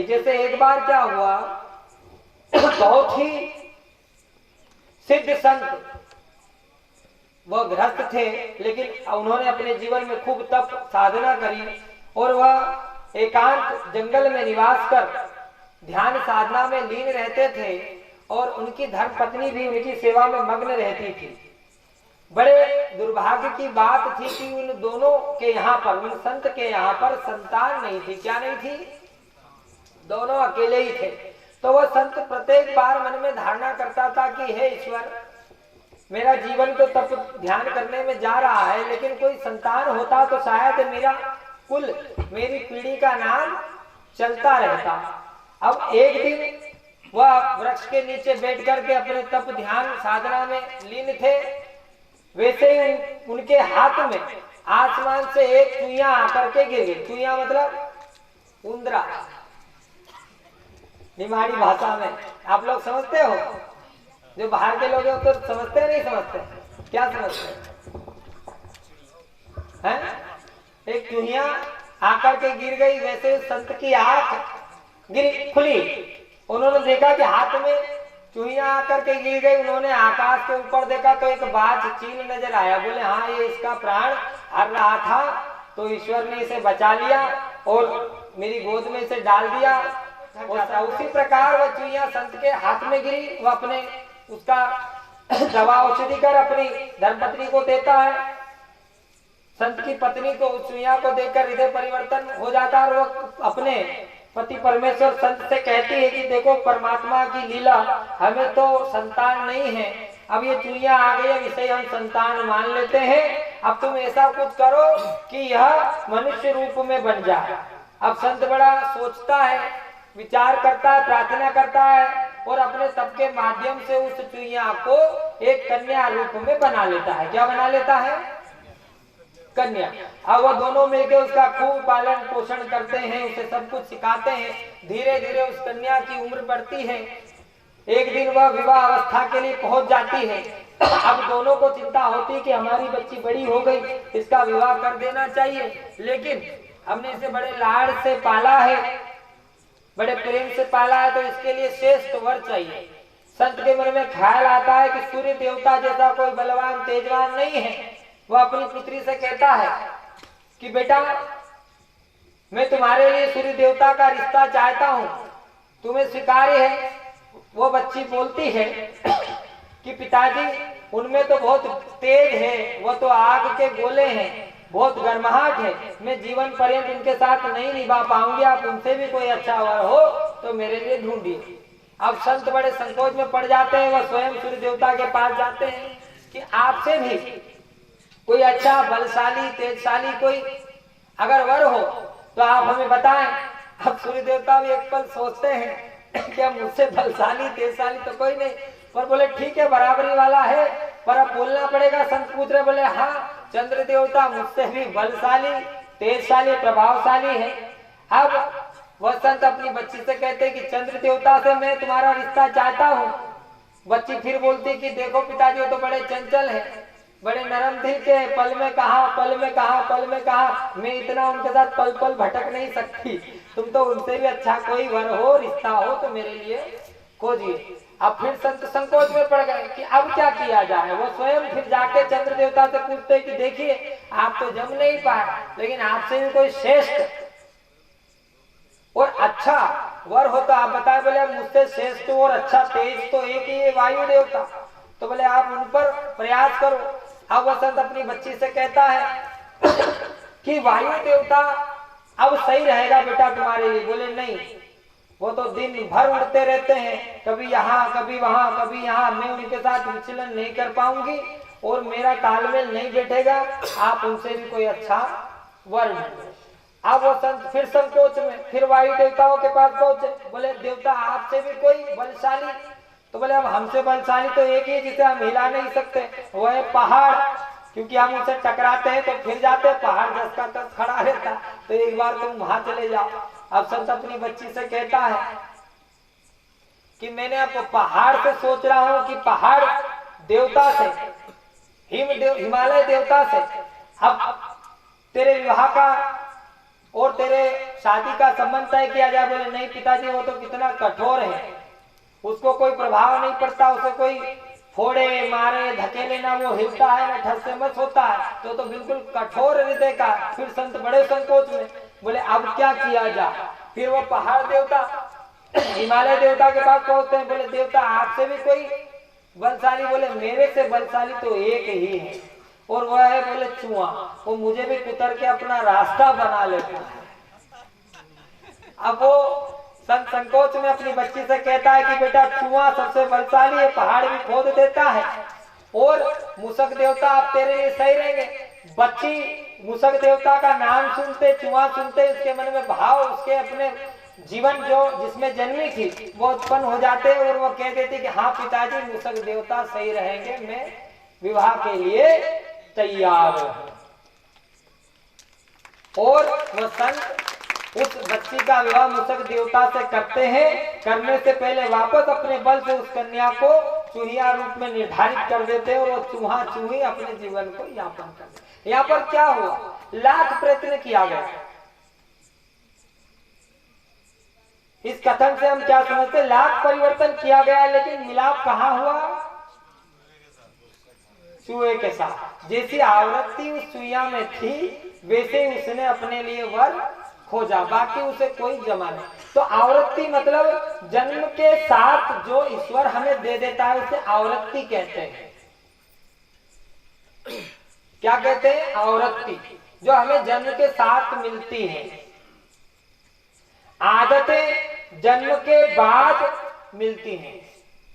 जैसे एक बार क्या हुआ, बहुत ही सिद्ध संत, वह गृहस्थ थे, लेकिन उन्होंने अपने जीवन में खूब तप साधना करी और वह एकांत जंगल में निवास कर ध्यान साधना में लीन रहते थे और उनकी धर्मपत्नी भी उनकी सेवा में मग्न रहती थी। बड़े दुर्भाग्य की बात थी कि उन दोनों के यहाँ पर, उन संत के यहाँ पर संतान नहीं थी। क्या नहीं थी? दोनों अकेले ही थे। तो वह संत प्रत्येक बार मन में धारणा करता था कि हे ईश्वर, मेरा जीवन तो तप ध्यान करने में जा रहा है, लेकिन कोई संतान होता तो शायद मेरा कुल, मेरी पीढ़ी का नाम चलता रहता। अब एक दिन वह वृक्ष के नीचे बैठ करके अपने तप ध्यान साधना में लीन थे। वैसे ही उनके हाथ में आसमान से एक चुईया आकर के गिर गई। चुईया मतलब उंदरा, निमाड़ी भाषा में आप लोग समझते हो? जो बाहर के लोग हैं तो समझते नहीं समझते? क्या समझते हैं? एक चुईया आकर के गिर गई। वैसे संत की आंख गिर खुली, उन्होंने देखा कि हाथ में चुईया आकर के गिर गई। उन्होंने आकाश के ऊपर देखा तो एक बाज चील नजर आया। बोले हाँ, ये इसका प्राण हर रहा था, तो ईश्वर ने इसे बचा लिया और मेरी गोद में इसे डाल दिया। और उसी प्रकार वह चुईया संत के हाथ में गिरी। वह अपने उसका दवा औषधि कर अपनी धर्मपत्नी को देता है। संत की पत्नी को उस चुईया को देखकर हृदय परिवर्तन हो जाता है और वो अपने पति परमेश्वर संत से कहती है कि देखो, परमात्मा की लीला, हमें तो संतान नहीं है, अब ये चुईया आ गई, अब इसे हम संतान मान लेते हैं। अब तुम ऐसा कुछ करो कि यह मनुष्य रूप में बन जाए। अब संत बड़ा सोचता है, विचार करता है, प्रार्थना करता है और अपने तप के माध्यम से उस चुईया को एक कन्या रूप में बना लेता है। क्या बना लेता है? कन्या। अब वो दोनों मिलकर उसका खूब पालन पोषण करते हैं, उसे सब कुछ सिखाते हैं। धीरे धीरे उस कन्या की उम्र बढ़ती है। एक दिन वह विवाह अवस्था के लिए पहुंच जाती है। अब दोनों को चिंता होती कि हमारी बच्ची बड़ी हो गई, इसका विवाह कर देना चाहिए, लेकिन हमने इसे बड़े लाड़ से पाला है, बड़े प्रेम से पाला है, तो इसके लिए श्रेष्ठ वर चाहिए। संत के मन में ख्याल आता है कि सूर्य देवता जैसा कोई बलवान तेजवान नहीं है। वह अपनी पुत्री से कहता है कि बेटा, मैं तुम्हारे लिए सूर्य देवता का रिश्ता चाहता हूँ, तुम्हें स्वीकार्य है? वो बच्ची बोलती है कि पिताजी, उनमें तो बहुत तेज है, वो तो आग के गोले हैं, बहुत गर्माहट है, मैं जीवन पर्यंत उनके साथ नहीं निभा पाऊंगी। आप उनसे भी कोई अच्छा वर हो तो मेरे लिए ढूंढिए। अब संत बड़े संकोच में पड़ जाते हैं। वह स्वयं सूर्य देवता के पास जाते हैं कि आपसे भी कोई अच्छा बलशाली तेजशाली कोई अगर वर हो तो आप हमें बताएं। अब सूर्य देवता भी एक पल सोचते हैं कि अब मुझसे बलशाली तेजशाली तो कोई नहीं, पर बोले ठीक है, बराबरी वाला है, पर अब बोलना पड़ेगा। संत पूछ रहे, बोले हाँ, चंद्र देवता मुझसे भी बलशाली तेजशाली प्रभावशाली है। अब वह संत अपनी बच्ची से कहते कि चंद्र देवता से मैं तुम्हारा रिश्ता चाहता हूँ। बच्ची फिर बोलती कि देखो पिताजी, वो तो बड़े चंचल है, बड़े नरम दिल के, पल में कहा पल में कहा पल में कहा, मैं इतना उनके साथ पल पल भटक नहीं सकती। तुम तो उनसे भी अच्छा कोई वर हो, रिश्ता हो तो मेरे लिए खोजिए। अब फिर संत संकोच में पड़ गए कि अब क्या किया जाए। वो स्वयं फिर जाके चंद्र देवता से पूछते कि देखिए, आप तो जम नहीं पाए, लेकिन आपसे भी कोई श्रेष्ठ और अच्छा वर हो तो आप बताए। बोले मुझसे श्रेष्ठ और अच्छा तेज तो एक ही है, वायु देवता, तो बोले आप उन पर प्रयास करो। अब वसंत अपनी बच्ची से कहता है कि वायु देवता अब सही रहेगा बेटा तुम्हारे लिए। बोले नहीं, वो तो दिन भर उड़ते रहते हैं, कभी यहाँ कभी वहां कभी यहाँ, मैं उनके साथ विचलन नहीं कर पाऊंगी और मेरा तालमेल नहीं बैठेगा, आप उनसे भी कोई अच्छा वर ढूंढो। अब वो संत फिर संकोच में फिर वायु देवताओं के पास पहुंचे। बोले देवता आपसे भी कोई बलशाली? तो बोले अब हमसे बलशाली तो एक ही जिसे हम हिला नहीं सकते, वो है पहाड़, क्योंकि हम उनसे टकराते हैं तो फिर जाते, पहाड़ दस का दस खड़ा रहता, तो एक बार तुम वहां चले जाओ। अब संत अपनी बच्ची से कहता है कि मैंने अब पहाड़ से सोच रहा हूं कि पहाड़ देवता से, हिमालय देवता से अब तेरे विवाह का और तेरे शादी का संबंध तय किया जाए। बोले नहीं पिताजी, वो तो कितना कठोर है, उसको कोई प्रभाव नहीं पड़ता, उसे कोई फोड़े मारे धकेले ना वो हिलता है ना ठस से मस होता है, तो बिल्कुल कठोर हृदय का। फिर संत बड़े संकोच में बोले अब क्या किया जाए। फिर वो पहाड़ देवता हिमालय देवता के पास पहुंचते हैं। बोले देवता आपसे भी कोई बलशाली? बोले मेरे से बलशाली तो एक ही है, और वह है बोले चूहा, वो मुझे भी कुतर के अपना रास्ता बना लेता है। अब वो संकोच में अपनी बच्ची से कहता है कि बेटा चूहा सबसे बलशाली है, पहाड़ भी खोद देता है, और मूषक देवता आप तेरे लिए सही रहेंगे। बच्ची मूषक देवता का नाम सुनते, चूहा सुनते, उसके मन में भाव, उसके अपने जीवन जो जिसमें जन्मी थी वो उत्पन्न हो जाते, और वो कह देती कि हाँ पिताजी मूषक देवता सही रहेंगे, मैं विवाह के लिए तैयार हूं। और वो संत उस बच्ची का विवाह मूषक देवता से करते हैं। करने से पहले वापस अपने बल से उस कन्या को चूहिया रूप में निर्धारित कर देते हैं, और वो चूहा चूही अपने जीवन को यापन करते। यहाँ पर क्या हुआ? लाख प्रयत्न किया गया। इस कथन से हम क्या समझते? लाख परिवर्तन किया गया, लेकिन मिलाप कहाँ हुआ? चूहे के साथ। जैसी आवृत्ति उस चूहिया में थी वैसे उसने अपने लिए वर खोजा, बाकी उसे कोई जमा नहीं। तो आवृत्ति मतलब जन्म के साथ जो ईश्वर हमें दे देता है उसे आवृत्ति कहते हैं। क्या कहते हैं? आवृत्ति, जो हमें जन्म के साथ मिलती है। आदतें जन्म के बाद मिलती हैं।